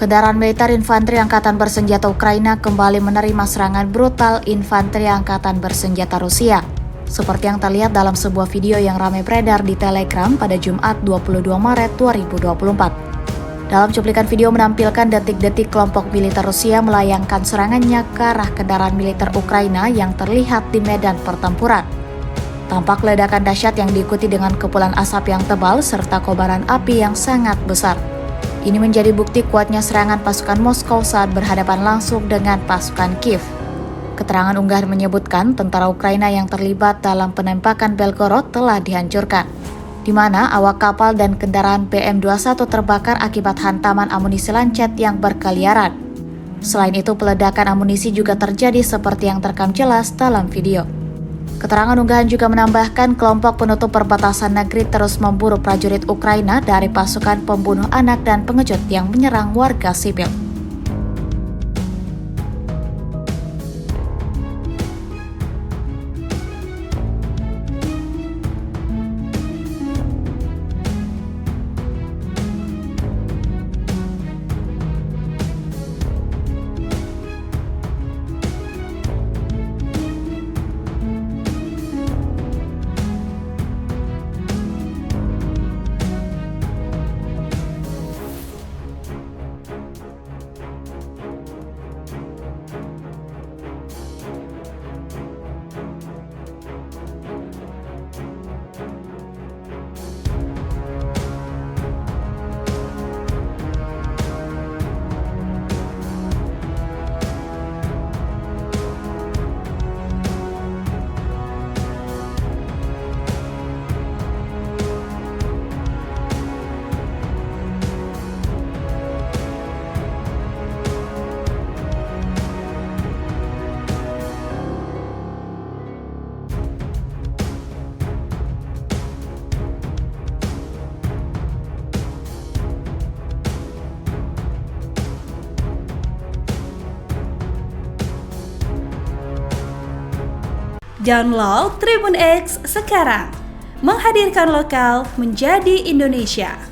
Kendaraan militer infanteri Angkatan Bersenjata Ukraina kembali menerima serangan brutal infanteri Angkatan Bersenjata Rusia. Seperti yang terlihat dalam sebuah video yang ramai beredar di Telegram pada Jumat 22 Maret 2024. Dalam cuplikan video menampilkan detik-detik kelompok militer Rusia melayangkan serangannya ke arah kendaraan militer Ukraina yang terlihat di medan pertempuran. Tampak ledakan dahsyat yang diikuti dengan kepulan asap yang tebal serta kobaran api yang sangat besar. Ini menjadi bukti kuatnya serangan pasukan Moskow saat berhadapan langsung dengan pasukan Kiev. Keterangan unggahan menyebutkan tentara Ukraina yang terlibat dalam penembakan Belgorod telah dihancurkan, di mana awak kapal dan kendaraan BM-21 terbakar akibat hantaman amunisi lancet yang berkeliaran. Selain itu, peledakan amunisi juga terjadi seperti yang terekam jelas dalam video. Keterangan unggahan juga menambahkan kelompok penutup perbatasan negeri terus memburu prajurit Ukraina dari pasukan pembunuh anak dan pengecut yang menyerang warga sipil. Download Tribun X sekarang, menghadirkan lokal menjadi Indonesia.